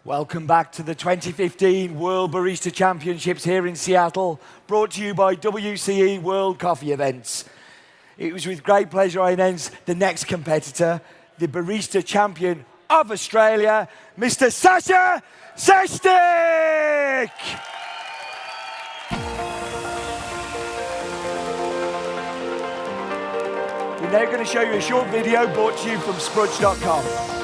Welcome back to the 2015 World Barista Championships here in Seattle, brought to you by WCE World Coffee Events. It was with great pleasure I announce the next competitor, the Barista Champion of Australia, Mr. Sasa Sestic! We're now going to show you a short video brought to you from sprudge.com.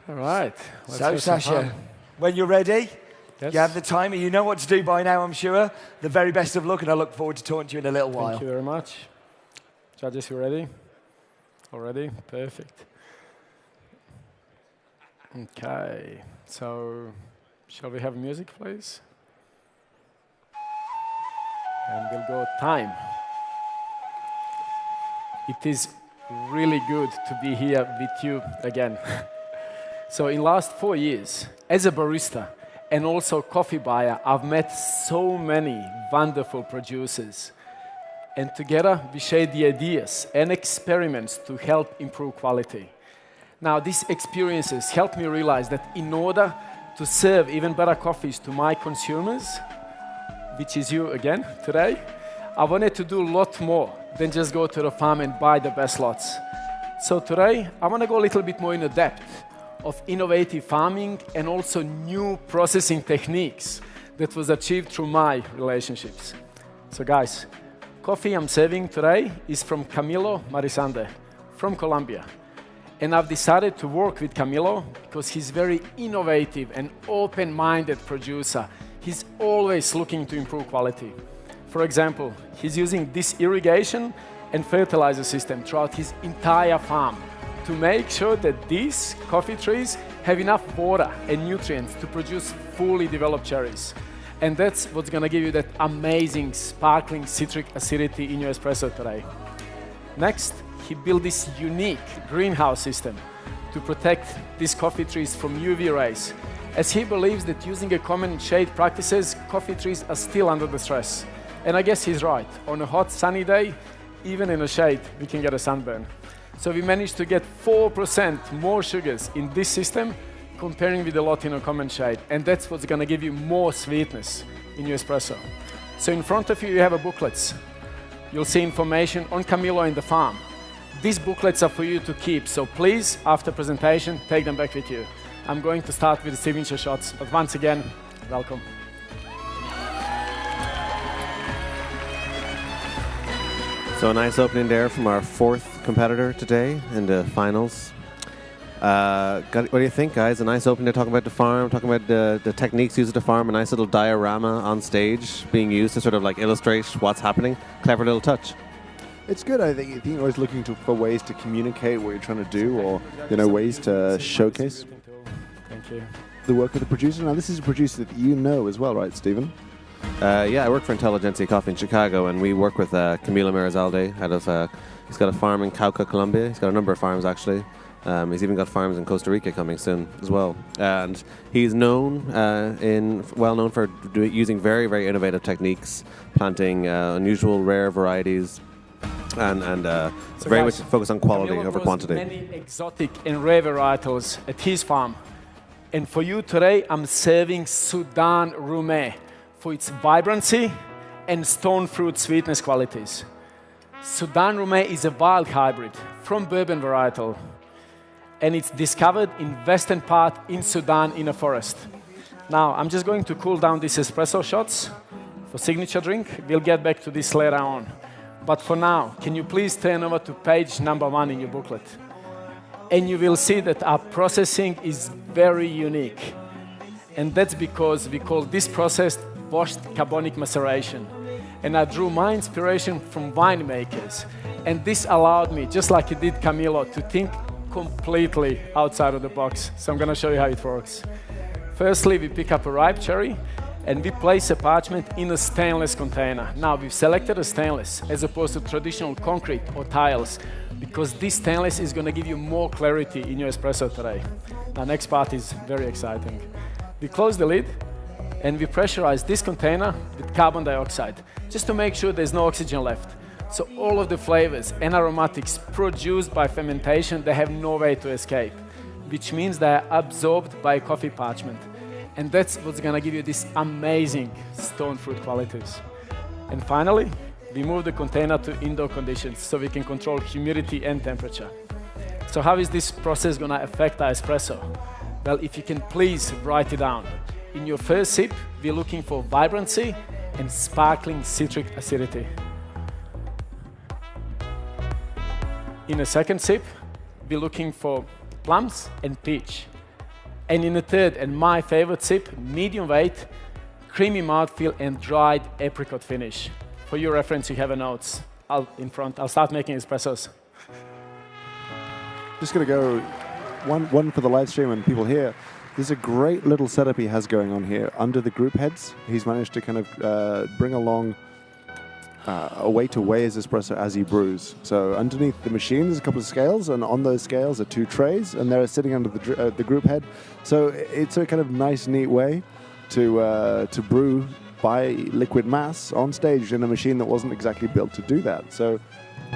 All right. So, Sasha, when you're ready, yes. You have the timer. You know what to do by now, I'm sure. The very best of luck, and I look forward to talking to you in a little while. Thank you very much. Judges, you ready? Already? Perfect. Okay. So, shall we have music, please? And we'll go time. It is really good to be here with you again. So in last 4 years, as a barista and also coffee buyer, I've met so many wonderful producers. And together, we share the ideas and experiments to help improve quality. Now, these experiences helped me realize that in order to serve even better coffees to my consumers, which is you again today, I wanted to do a lot more than just go to the farm and buy the best lots. So today, I want to go a little bit more in depth of innovative farming and also new processing techniques that was achieved through my relationships. So guys, coffee I'm serving today is from Camilo Marisande from Colombia. And I've decided to work with Camilo because he's very innovative and open-minded producer. He's always looking to improve quality. For example, he's using this irrigation and fertilizer system throughout his entire farm to make sure that these coffee trees have enough water and nutrients to produce fully developed cherries. And that's what's going to give you that amazing sparkling citric acidity in your espresso today. Next, he built this unique greenhouse system to protect these coffee trees from UV rays, as he believes that using a common shade practices, coffee trees are still under the stress. And I guess he's right. On a hot, sunny day, even in the shade, we can get a sunburn. So we managed to get 4% more sugars in this system comparing with a lot in a common shade. And that's what's going to give you more sweetness in your espresso. So in front of you, you have a booklets. You'll see information on Camilo and the farm. These booklets are for you to keep. So please, after presentation, take them back with you. I'm going to start with the signature shots. But once again, welcome. So a nice opening there from our fourth competitor today in the finals. What do you think, guys? A nice opening to talk about the farm, talking about the techniques used at the farm, a nice little diorama on stage being used to sort of like illustrate what's happening. Clever little touch. It's good, I think. You're always looking for ways to communicate what you're trying to do, or ways to showcase Thank you. the work of the producer. Now, this is a producer that you know as well, right, Stephen? Yeah, I work for Intelligentsia Coffee in Chicago, and we work with Camilo Marizalde. He's got a farm in Cauca, Colombia. He's got a number of farms, actually. He's even got farms in Costa Rica coming soon as well. And he's well known for using very, very innovative techniques, planting unusual, rare varieties, and so very much focused on quality Camilo over quantity. Many exotic and rare varietals at his farm. And for you today, I'm serving Sudán Rumé for its vibrancy and stone fruit sweetness qualities. Sudán Rumé is a wild hybrid from bourbon varietal, and it's discovered in western part in Sudan in a forest. Now, I'm just going to cool down these espresso shots for signature drink. We'll get back to this later on. But for now, can you please turn over to page number 1 in your booklet? And you will see that our processing is very unique. And that's because we call this process washed carbonic maceration. And I drew my inspiration from winemakers. And this allowed me, just like it did Camilo, to think completely outside of the box. So I'm going to show you how it works. Firstly, we pick up a ripe cherry and we place a parchment in a stainless container. Now, we've selected a stainless as opposed to traditional concrete or tiles because this stainless is going to give you more clarity in your espresso today. Now, next part is very exciting. We close the lid and we pressurize this container with carbon dioxide just to make sure there's no oxygen left. So all of the flavors and aromatics produced by fermentation, they have no way to escape, which means they are absorbed by coffee parchment. And that's what's going to give you these amazing stone fruit qualities. And finally, we move the container to indoor conditions so we can control humidity and temperature. So how is this process going to affect our espresso? Well, if you can please write it down. In your first sip, we're looking for vibrancy and sparkling citric acidity. In a second sip, we're looking for plums and peach. And in a third, and my favorite sip, medium weight, creamy mouthfeel and dried apricot finish. For your reference, you have a notes in front. I'll start making espressos. Just going to go one for the live stream and people here. There's a great little setup he has going on here. Under the group heads, he's managed to kind of bring along a way to weigh his espresso as he brews. So underneath the machine, there's a couple of scales, and on those scales are 2 trays, and they're sitting under the group head. So it's a kind of nice, neat way to brew by liquid mass on stage in a machine that wasn't exactly built to do that. So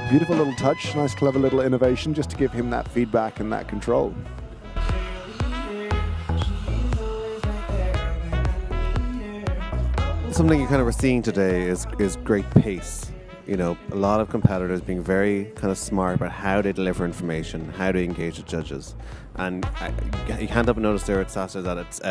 beautiful little touch, nice, clever little innovation, just to give him that feedback and that control. Something you kind of are seeing today is great pace. You know, a lot of competitors being very kind of smart about how they deliver information, how they engage the judges. And you can't help but notice there at Sasa that it's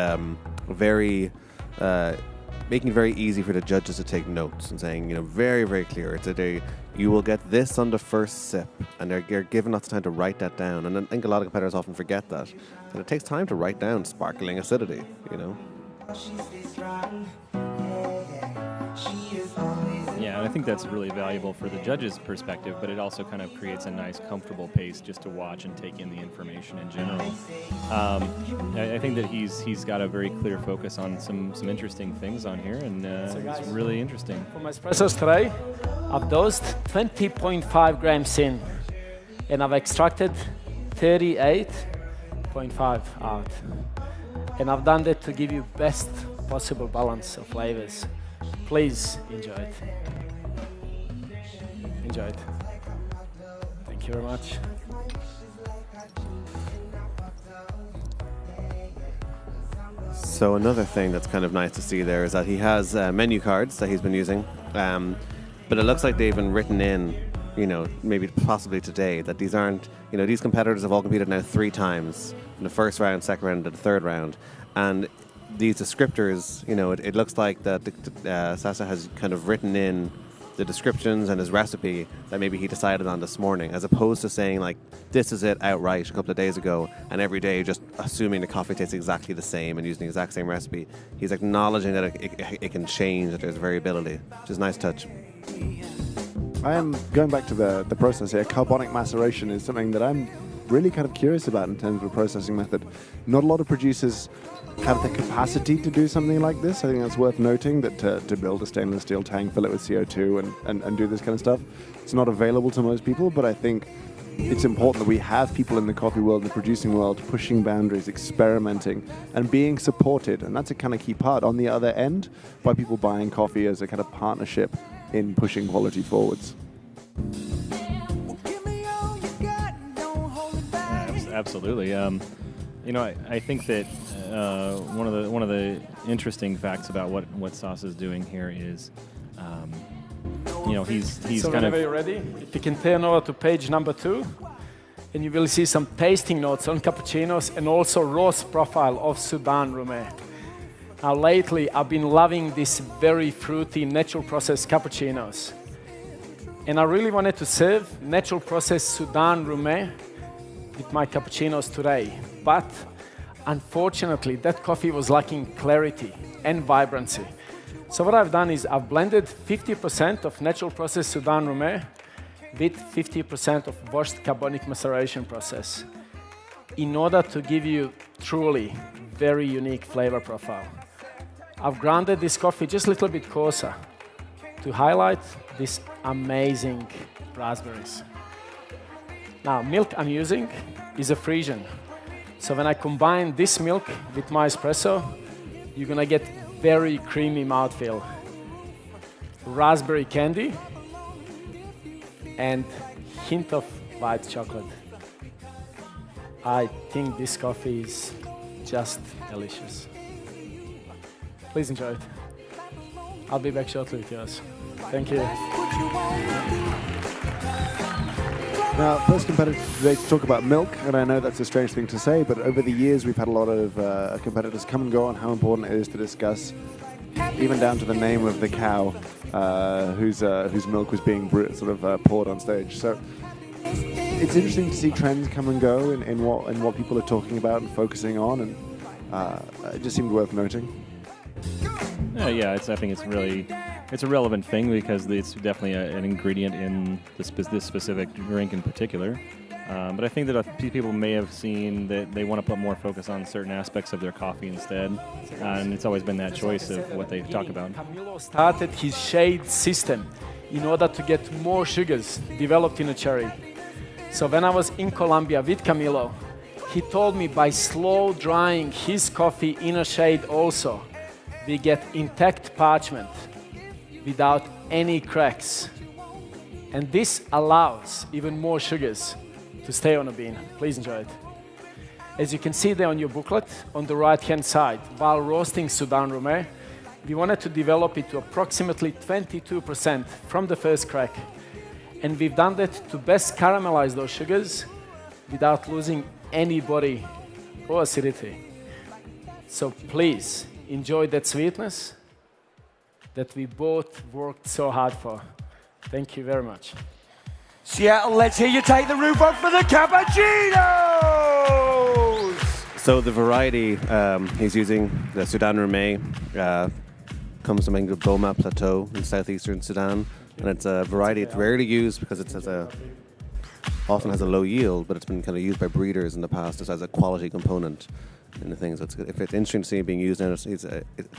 making it very easy for the judges to take notes and saying, you know, very, very clear. Today, you will get this on the first sip, and they're given lots of time to write that down. And I think a lot of competitors often forget that. And it takes time to write down sparkling acidity, you know. Yeah, and I think that's really valuable for the judge's perspective, but it also kind of creates a nice, comfortable pace just to watch and take in the information in general. I think that he's got a very clear focus on some interesting things on here, and it's really interesting. For my espressos today, I've dosed 20.5 grams in, and I've extracted 38.5 out. And I've done that to give you best possible balance of flavors. Please enjoy it. Enjoy it. Thank you very much. So another thing that's kind of nice to see there is that he has menu cards that he's been using, but it looks like they've been written in, you know, maybe possibly today, that these aren't, you know, these competitors have all competed now 3 times, in the first round, second round, and the third round, and these descriptors, you know, it looks like that Sasa has kind of written in the descriptions and his recipe that maybe he decided on this morning, as opposed to saying, like, this is it outright a couple of days ago, and every day just assuming the coffee tastes exactly the same and using the exact same recipe. He's acknowledging that it can change, that there's variability, which is a nice touch. I am going back to the process here. Carbonic maceration is something that I'm really kind of curious about in terms of a processing method. Not a lot of producers have the capacity to do something like this. I think that's worth noting, that to build a stainless steel tank, fill it with CO2 and do this kind of stuff, it's not available to most people, but I think it's important that we have people in the coffee world, in the producing world, pushing boundaries, experimenting, and being supported. And that's a kind of key part on the other end, by people buying coffee as a kind of partnership in pushing quality forwards. Absolutely. You know, I think that one of the interesting facts about what Sasa is doing here is, you know, he's so kind of. Whenever you're ready, if you can turn over to page number 2, and you will see some tasting notes on cappuccinos and also roast profile of Sudan Rumé. Now, lately, I've been loving these very fruity, natural processed cappuccinos, and I really wanted to serve natural processed Sudan Rumé with my cappuccinos today, but unfortunately that coffee was lacking clarity and vibrancy. So what I've done is I've blended 50% of natural process Sudan Rumé with 50% of washed carbonic maceration process in order to give you truly very unique flavor profile. I've grounded this coffee just a little bit coarser to highlight these amazing raspberries. Now, milk I'm using is a Frisian. So when I combine this milk with my espresso, you're gonna get very creamy mouthfeel, raspberry candy, and hint of white chocolate. I think this coffee is just delicious. Please enjoy it. I'll be back shortly with yours. Thank you. Now, first competitor today to talk about milk, and I know that's a strange thing to say, but over the years we've had a lot of competitors come and go on how important it is to discuss, even down to the name of the cow whose milk was being poured on stage. So it's interesting to see trends come and go in what people are talking about and focusing on, and it just seemed worth noting. Yeah, I think it's a relevant thing because it's definitely an ingredient in this specific drink in particular. But I think that people may have seen that they want to put more focus on certain aspects of their coffee instead, and it's always been that choice of what they talk about. Camilo started his shade system in order to get more sugars developed in a cherry. So when I was in Colombia with Camilo, he told me by slow drying his coffee in a shade also, we get intact parchment without any cracks. And this allows even more sugars to stay on a bean. Please enjoy it. As you can see there on your booklet, on the right-hand side, while roasting Sudan Rumé, we wanted to develop it to approximately 22% from the first crack. And we've done that to best caramelize those sugars without losing any body or acidity. So please, enjoy that sweetness that we both worked so hard for. Thank you very much. Seattle, let's hear you take the roof off for the cappuccinos! So the variety he's using, the Sudan Rumé, comes from the Boma Plateau in southeastern Sudan. And it's a variety it's rarely used because it often has a low yield, but it's been kind of used by breeders in the past just as a quality component in the thing. So it's interesting to see it being used now. It's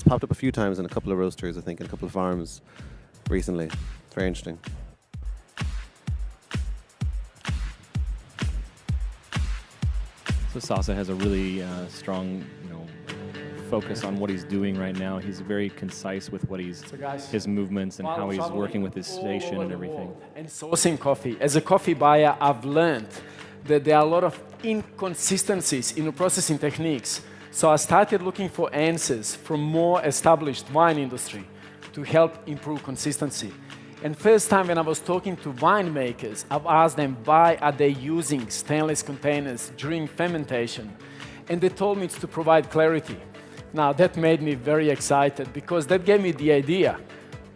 popped up a few times in a couple of roasters, I think, in a couple of farms recently. It's very interesting. So Sasa has a really strong, focus on what he's doing right now. He's very concise with what his movements and how he's working with his station and everything. And sourcing coffee. As a coffee buyer, I've learned that there are a lot of inconsistencies in the processing techniques. So I started looking for answers from more established wine industry to help improve consistency. And first time when I was talking to winemakers, I've asked them why are they using stainless containers during fermentation. And they told me it's to provide clarity. Now that made me very excited because that gave me the idea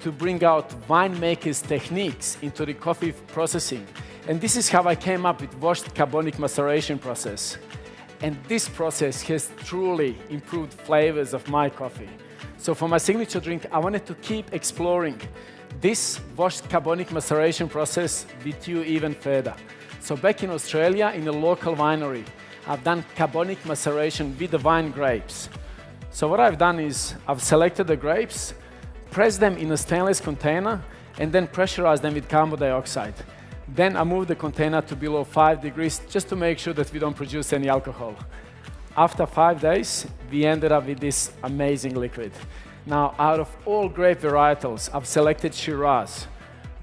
to bring out winemakers' techniques into the coffee processing. And this is how I came up with washed carbonic maceration process. And this process has truly improved flavors of my coffee. So for my signature drink, I wanted to keep exploring this washed carbonic maceration process with you even further. So back in Australia, in a local winery, I've done carbonic maceration with the vine grapes. So what I've done is I've selected the grapes, pressed them in a stainless container, and then pressurized them with carbon dioxide. Then I moved the container to below 5 degrees just to make sure that we don't produce any alcohol. After 5 days, we ended up with this amazing liquid. Now, out of all grape varietals, I've selected Shiraz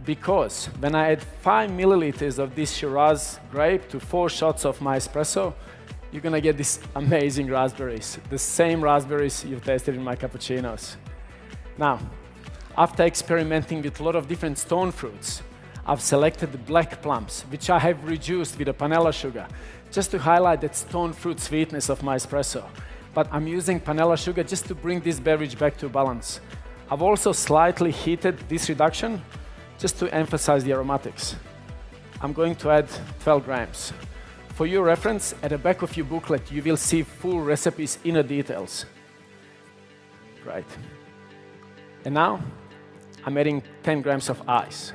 because when I add 5 milliliters of this Shiraz grape to 4 shots of my espresso, you're gonna get these amazing raspberries, the same raspberries you've tasted in my cappuccinos. Now, after experimenting with a lot of different stone fruits, I've selected the black plums, which I have reduced with a panela sugar, just to highlight that stone fruit sweetness of my espresso. But I'm using panela sugar just to bring this beverage back to balance. I've also slightly heated this reduction, just to emphasize the aromatics. I'm going to add 12 grams. For your reference, at the back of your booklet, you will see full recipes in the details. Right. And now, I'm adding 10 grams of ice.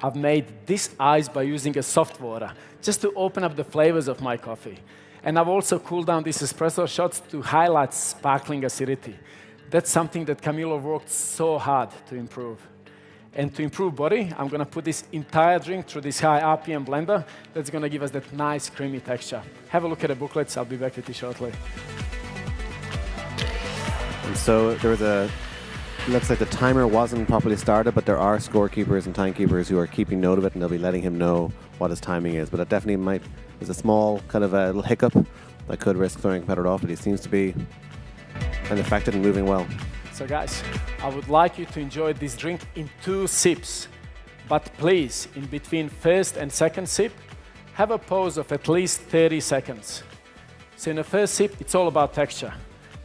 I've made this ice by using a soft water, just to open up the flavors of my coffee. And I've also cooled down these espresso shots to highlight sparkling acidity. That's something that Camilo worked so hard to improve. And to improve body, I'm going to put this entire drink through this high RPM blender that's going to give us that nice creamy texture. Have a look at the booklets. I'll be back with you shortly. And so there was looks like the timer wasn't properly started, but there are scorekeepers and timekeepers who are keeping note of it, and they'll be letting him know what his timing is. But it definitely there's a small kind of a little hiccup that could risk throwing a competitor off, but he seems to be unaffected and moving well. So guys, I would like you to enjoy this drink in 2 sips. But please, in between first and second sip, have a pause of at least 30 seconds. So in the first sip, it's all about texture.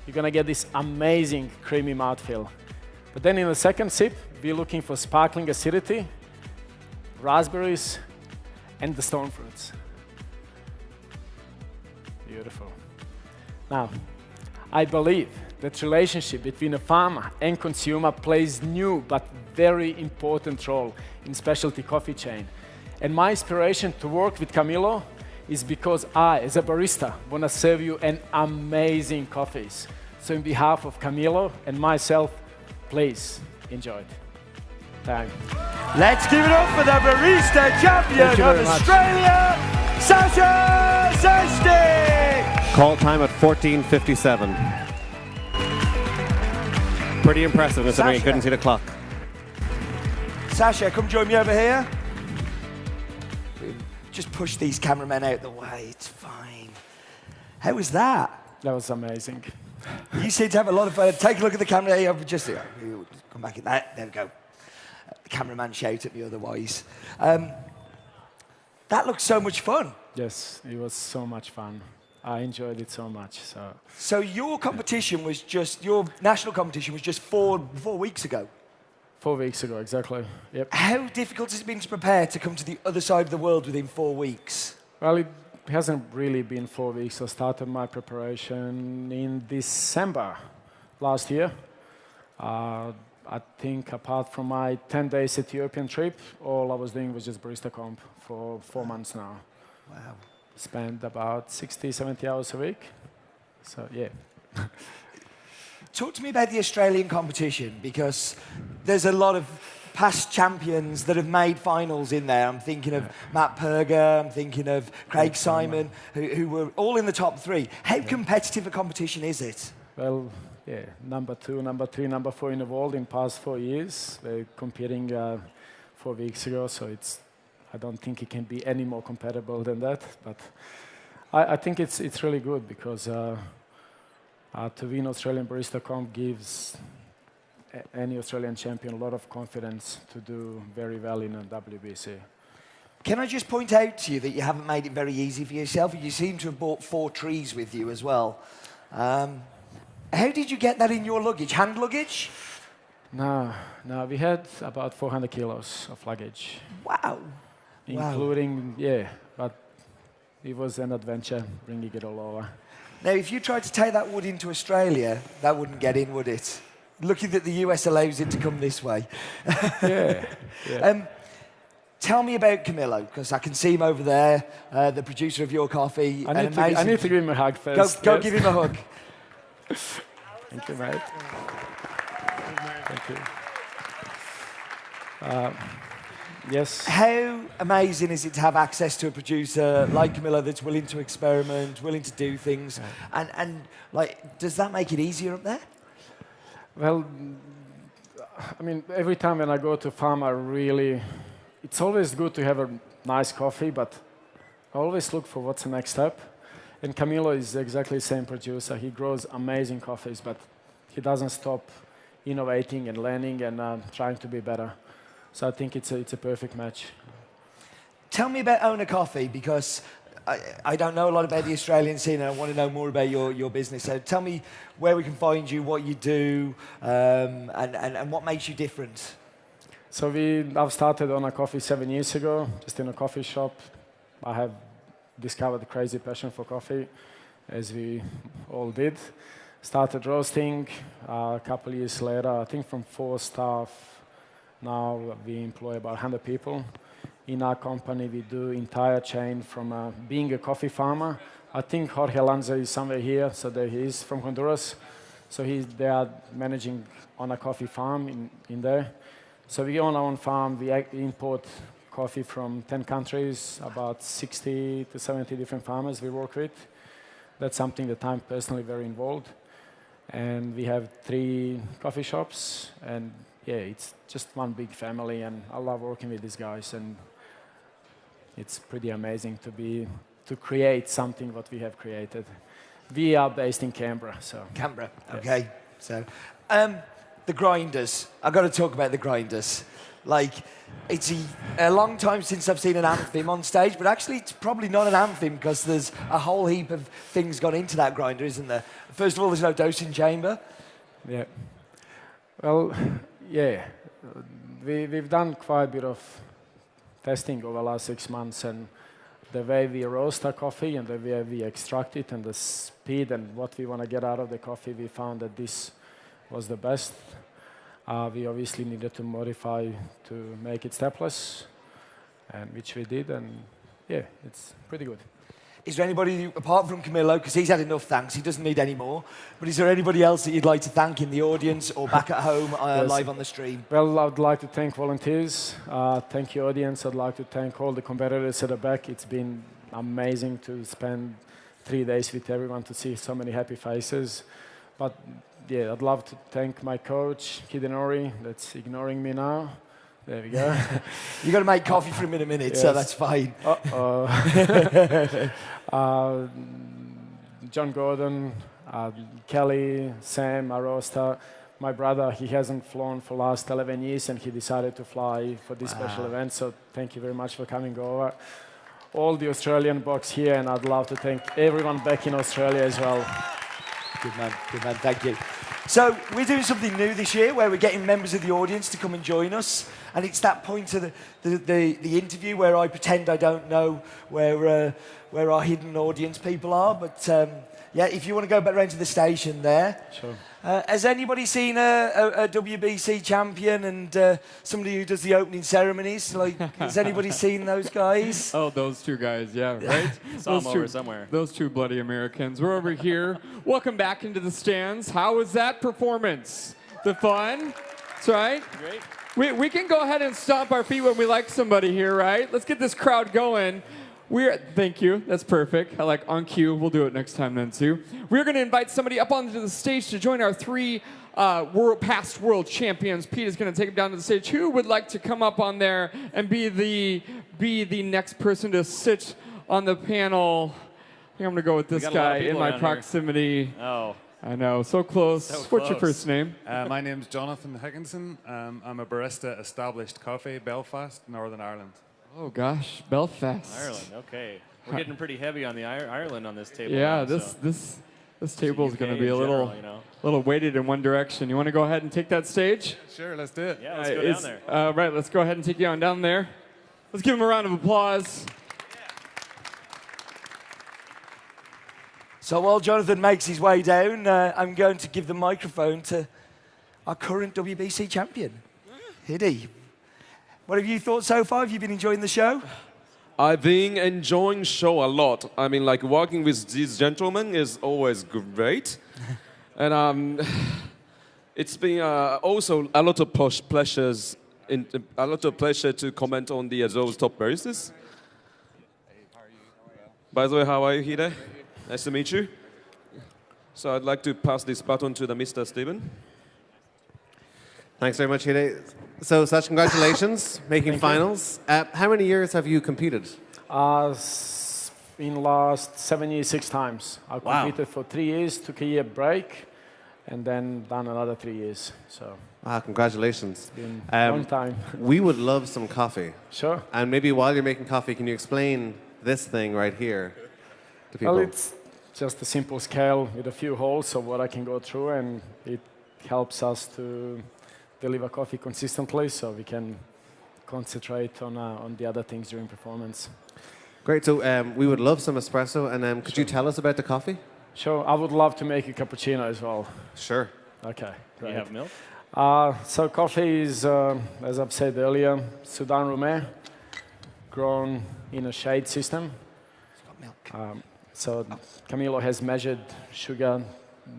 You're going to get this amazing creamy mouthfeel. But then in the second sip, we're looking for sparkling acidity, raspberries, and the stone fruits. Beautiful. Now, I believe that relationship between a farmer and consumer plays new but very important role in specialty coffee chain. And my inspiration to work with Camilo is because I, as a barista, want to serve you an amazing coffees. So in behalf of Camilo and myself, please enjoy it. Thank you. Let's give it up for the barista champion of Australia, Sasa Sestic! Call time at 14:57. Pretty impressive considering he couldn't see the clock. Sasha, come join me over here. Just push these cameramen out the way, it's fine. How was that? That was amazing. You seem to have a lot of fun. Take a look at the camera here. Just come back at that. There we go. The cameraman shout at me otherwise. That looks so much fun. Yes, it was so much fun. I enjoyed it so much. So your competition was your national competition was just 4 weeks ago. 4 weeks ago, exactly. Yep. How difficult has it been to prepare to come to the other side of the world within 4 weeks? Well, it hasn't really been 4 weeks. I started my preparation in December last year. I think apart from my 10 days Ethiopian trip, all I was doing was just barista comp for 4 months now. Wow. Spend about 60, 70 hours a week. So, yeah. Talk to me about the Australian competition, because there's a lot of past champions that have made finals in there. I'm thinking of Matt Perger, I'm thinking of Craig Simon, who were all in the top 3. How competitive a competition is it? Well, yeah, number 2, number 3, number 4 in the world in past 4 years. They're competing 4 weeks ago, so I don't think it can be any more compatible than that. But I think it's really good, because to win Australian Barista Comp gives any Australian champion a lot of confidence to do very well in a WBC. Can I just point out to you that you haven't made it very easy for yourself? You seem to have brought 4 trees with you as well. How did you get that in your luggage? Hand luggage? No, we had about 400 kilos of luggage. Wow. Including, but it was an adventure bringing it all over. Now, if you tried to take that wood into Australia, that wouldn't get in, would it? Lucky that the US allows it to come this way. Yeah. Tell me about Camilo, because I can see him over there, the producer of your coffee. I need to give him a hug first. Go give him a hug. Thank you, mate. Thank you. Yes. How amazing is it to have access to a producer like Camilo that's willing to experiment, willing to do things, and like, does that make it easier up there? Well, I mean, every time when I go to farm, it's always good to have a nice coffee, but I always look for what's the next step. And Camilo is exactly the same producer. He grows amazing coffees, but he doesn't stop innovating and learning and trying to be better. So I think it's a perfect match. Tell me about Ona Coffee, because I don't know a lot about the Australian scene, and I want to know more about your business. So tell me where we can find you, what you do, and what makes you different. So I've started Ona Coffee 7 years ago, just in a coffee shop. I have discovered a crazy passion for coffee, as we all did. Started roasting a couple years later. I think from 4 staff, now we employ about 100 people. In our company, we do entire chain from being a coffee farmer. I think Jorge Lanza is somewhere here, so there he is from Honduras. So they are managing Ona Coffee farm in there. So we own our own farm. We import coffee from 10 countries, about 60 to 70 different farmers we work with. That's something that I'm personally very involved. And we have 3 coffee shops, and yeah, it's just one big family, and I love working with these guys, and it's pretty amazing to create something what we have created. We are based in Canberra, so. Canberra, yes. okay. So, the grinders. I've got to talk about the grinders. Like, it's a long time since I've seen an anthem on stage, but actually it's probably not an anthem because there's a whole heap of things gone into that grinder, isn't there? First of all, there's no dosing chamber. Yeah. Well, yeah. We've done quite a bit of testing over the last 6 months, and the way we roast our coffee and the way we extract it and the speed and what we want to get out of the coffee, we found that this was the best. We obviously needed to modify to make it stepless, and which we did, and yeah, it's pretty good. Is there anybody, apart from Camillo, because he's had enough thanks, he doesn't need any more, but is there anybody else that you'd like to thank in the audience or back at home Yes. live on the stream? Well, I'd like to thank volunteers, thank you audience, I'd like to thank all the competitors at the back. It's been amazing to spend 3 days with everyone to see so many happy faces. But yeah, I'd love to thank my coach, Hidenori, that's ignoring me now. There we go. You've got to make coffee for him in a minute, so Yes. that's fine. John Gordon, Kelly, Sam, Arosta. My brother, he hasn't flown for the last 11 years, and he decided to fly for this special event, so thank you very much for coming over. All the Australian box here, and I'd love to thank everyone back in Australia as well. Good man, thank you. So we're doing something new this year where we're getting members of the audience to come and join us, and it's that point of the interview where I pretend I don't know where our hidden audience people are, but yeah, if you want to go back around to the station there. Sure. Has anybody seen a WBC champion and somebody who does the opening ceremonies? Like, has anybody seen those guys? Oh, those 2 guys, yeah, right? Saw them over somewhere. Those 2 bloody Americans. We're over here. Welcome back into the stands. How was that performance? The fun? That's right. Great. We can go ahead and stomp our feet when we like somebody here, right? Let's get this crowd going. Thank you. That's perfect. I like on cue. We'll do it next time then, too. We're going to invite somebody up onto the stage to join our 3 past world champions. Pete is going to take them down to the stage. Who would like to come up on there and be the next person to sit on the panel? I think I'm going to go with this guy in my proximity. Here. Oh. I know, so close. So What's your close. first name? My name's Jonathan Higginson. I'm a barista established coffee, Belfast, Northern Ireland. Oh gosh, Belfast. Ireland, okay. We're getting pretty heavy on the Ireland on this table. Yeah, now, this table is UK going to be in a general, little you know. little weighted in one direction. You want to go ahead and take that stage? Sure, let's do it. Yeah, let's go down there. Right, let's go ahead and take you on down there. Let's give him a round of applause. So while Jonathan makes his way down, I'm going to give the microphone to our current WBC champion, Hiddy. What have you thought so far? Have you been enjoying the show? I've been enjoying show a lot. I mean, like working with these gentlemen is always great, and it's been also a lot of pleasures, a lot of pleasure to comment on those top baristas. By the way, how are you, Hide? Nice to meet you. So I'd like to pass this baton to the Mr. Stephen. Thanks very much, Hide. So, such congratulations, making finals. How many years have you competed? In the last 7 years, 6 times. I competed for 3 years, took a year break, and then done another 3 years. So, Congratulations. been a long time. We would love some coffee. Sure. And maybe while you're making coffee, can you explain this thing right here to people? Well, it's just a simple scale with a few holes of what I can go through, and it helps us to deliver coffee consistently, so we can concentrate on the other things during performance. Great. So we would love some espresso. And could you tell us about the coffee? Sure, I would love to make a cappuccino as well. Sure. Okay, Do you great. have milk? So coffee is, as I've said earlier, Sudán Rumé, grown in a shade system. It's got milk. So Camilo has measured sugar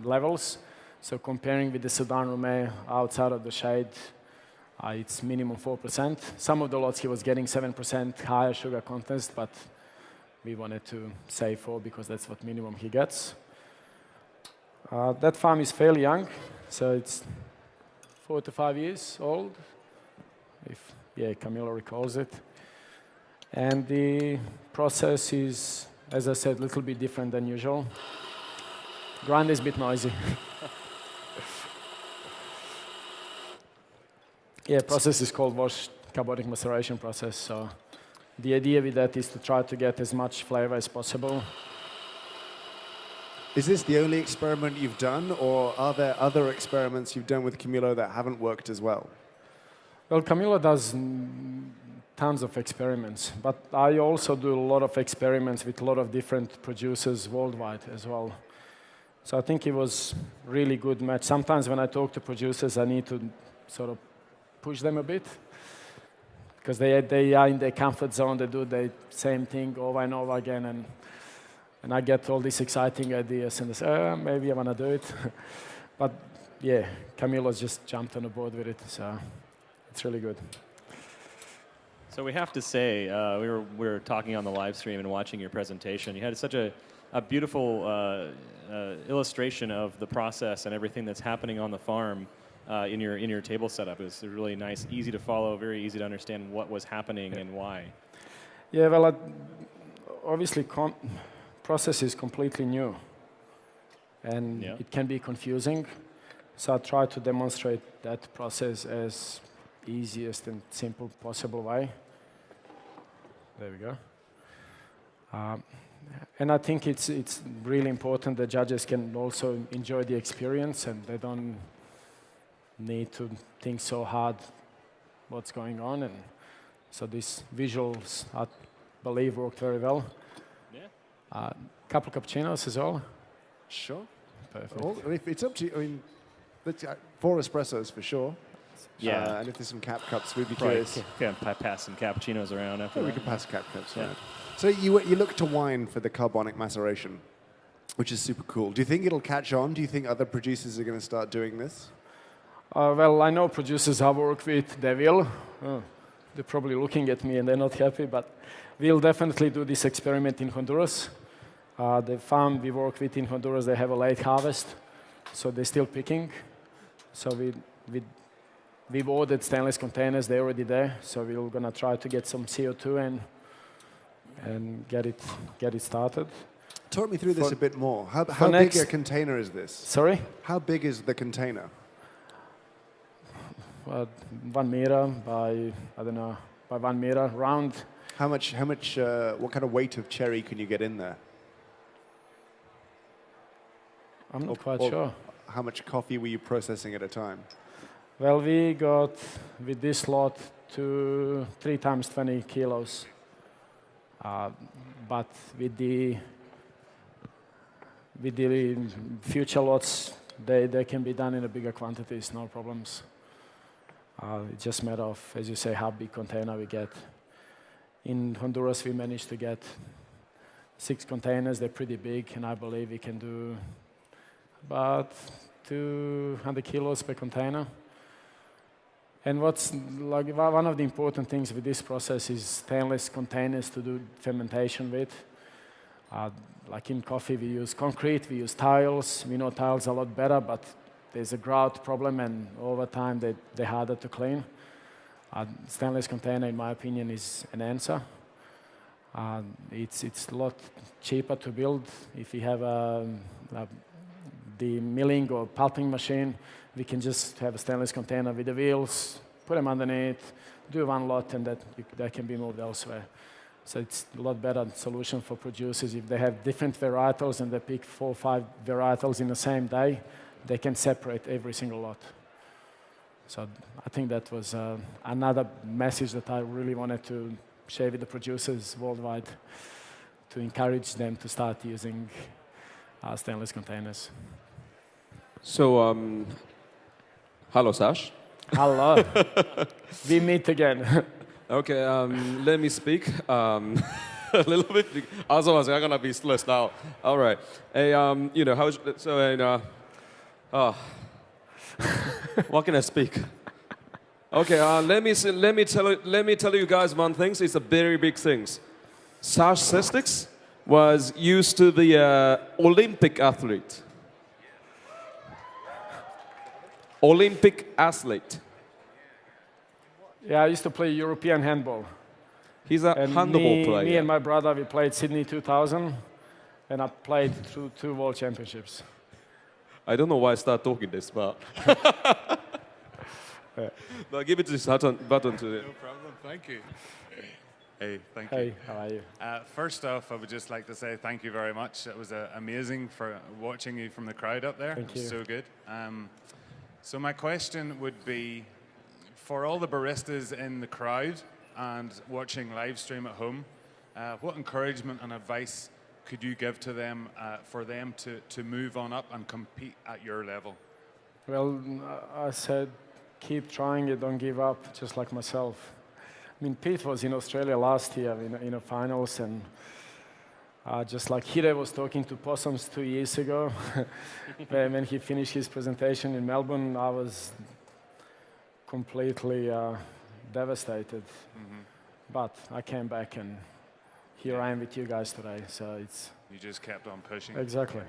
levels. So comparing with the Sudán Rumé outside of the shade, it's minimum 4%. Some of the lots he was getting 7% higher sugar content, but we wanted to say 4 because that's what minimum he gets. That farm is fairly young, so it's 4 to 5 years old, if Camilo recalls it. And the process is, as I said, a little bit different than usual. Grind is a bit noisy. Process is called wash carbonic maceration process. So the idea with that is to try to get as much flavor as possible. Is this the only experiment you've done, or are there other experiments you've done with Camilo that haven't worked as well? Well, Camilo does tons of experiments, but I also do a lot of experiments with a lot of different producers worldwide as well. So I think it was really good match. Sometimes when I talk to producers, I need to sort of push them a bit because they are in their comfort zone. They do the same thing over and over again, and I get all these exciting ideas, and they say, maybe I want to do it. But yeah, Camilo's just jumped on the board with it, so it's really good. So we have to say, we were talking on the live stream and watching your presentation. You had such a beautiful illustration of the process and everything that's happening on the farm in your table setup. It was really nice, easy to follow, very easy to understand what was happening and why. Yeah, well, obviously, process is completely new, and it can be confusing. So I try to demonstrate that process as easiest and simple possible way. There we go. And I think it's really important that judges can also enjoy the experience and they don't need to think so hard what's going on. And so these visuals, I believe, worked very well. Yeah. Couple cappuccinos as well. Sure. Perfect. Well, if it's up to you. I mean, 4 espressos for sure. Yeah. And if there's some cap cups, we'd be Right. curious. Can pass some cappuccinos around after Yeah, we that. can pass cap cups. Yeah. Right. So you look to wine for the carbonic maceration, which is super cool. Do you think it'll catch on? Do you think other producers are going to start doing this? Well, I know producers I work with, they will. They're probably looking at me and they're not happy, but we'll definitely do this experiment in Honduras. The farm we work with in Honduras, they have a late harvest, so they're still picking. So we've ordered stainless containers, they're already there, so we're going to try to get some CO2 and get it started. Talk me through this a bit more. How big a container is this? Sorry? How big is the container? 1 meter by, I don't know, by 1 meter, round. What kind of weight of cherry can you get in there? I'm not quite sure. How much coffee were you processing at a time? Well, we got, with this lot, 3 times 20 kilos. But with the future lots, they can be done in a bigger quantities, no problems. It's just a matter of, as you say, how big container we get. In Honduras, we managed to get 6 containers. They're pretty big, and I believe we can do about 200 kilos per container. And what's like one of the important things with this process is stainless containers to do fermentation with. Like in coffee, we use concrete, we use tiles. We know tiles are a lot better, but there's a grout problem, and over time they're harder to clean. Stainless container, in my opinion, is an answer. It's a lot cheaper to build. If you have the milling or pulping machine, we can just have a stainless container with the wheels, put them underneath, do one lot, and that can be moved elsewhere. So it's a lot better solution for producers. If they have different varietals and they pick 4 or 5 varietals in the same day, they can separate every single lot. So I think that was another message that I really wanted to share with the producers worldwide to encourage them to start using stainless containers. So, hello, Sash. Hello. We meet again. Okay, let me speak a little bit. Otherwise, I'm gonna be stressed out. All right. Hey, you know, how's so? What can I speak? Okay, let me tell you guys one thing. It's a very big thing. Sasa Sestic was used to be an Olympic athlete. Olympic athlete. Yeah, I used to play European handball. He's a handball player. Me and my brother, we played Sydney 2000, and I played through 2 World Championships. I don't know why I start talking this, but... But give it this button to him. No problem, thank you. Hey, thank Hey, you. how are you? First off, I would just like to say thank you very much. It was amazing for watching you from the crowd up there. Thank It was you. so good. So my question would be, for all the baristas in the crowd and watching live stream at home, what encouragement and advice could you give to them for them to move on up and compete at your level? Well, I said, keep trying it, don't give up, just like myself. I mean, Pete was in Australia last year in the finals, and just like Hide was talking to Possums 2 years ago, when he finished his presentation in Melbourne, I was completely devastated. But I came back, and here I am with you guys today. So it's You just kept on pushing. exactly.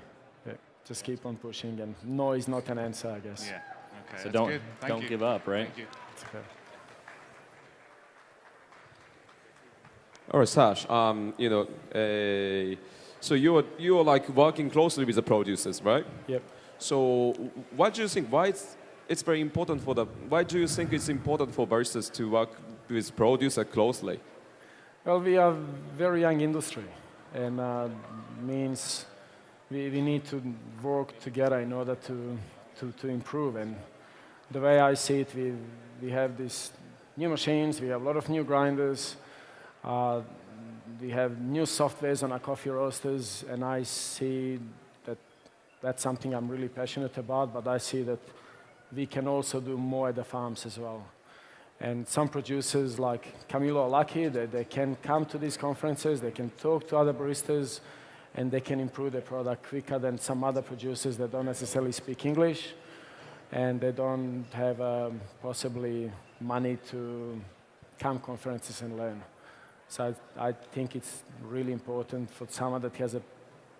Yeah, just keep on pushing, and no is not an answer, I guess. Yeah. Okay. So that's good. Thank don't you. give up, right? Thank you. It's okay. All right, Sash. You know, so you're like working closely with the producers, right? Yep. So, what do you think? Why it's very important for the? Why do you think it's important for baristas to work with producer closely? Well, we are a very young industry, and means we need to work together in order to improve. And the way I see it, we have these new machines, we have a lot of new grinders, we have new softwares on our coffee roasters, and I see that that's something I'm really passionate about, but I see that we can also do more at the farms as well. And some producers like Camilo are lucky that they can come to these conferences, they can talk to other baristas, and they can improve their product quicker than some other producers that don't necessarily speak English, and they don't have possibly money to come conferences and learn. So I think it's really important for someone that has a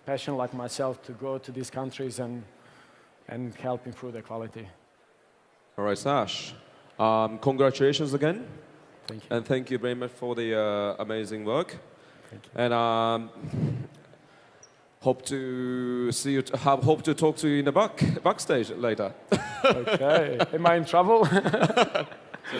passion like myself to go to these countries and help improve their quality. All right, Sash. Congratulations again. Thank you. And thank you very much for the amazing work. Thank you. And hope to see you. Hope to talk to you in the backstage later. Okay. Am I in trouble?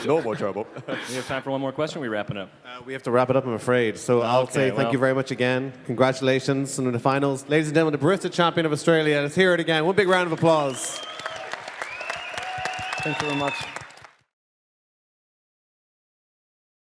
No more trouble. We have time for one more question. We're wrapping up. We have to wrap it up, I'm afraid. So I'll say thank you very much again. Congratulations on the finals. Ladies and gentlemen, the Barista Champion of Australia. Let's hear it again. One big round of applause. Thank you very much.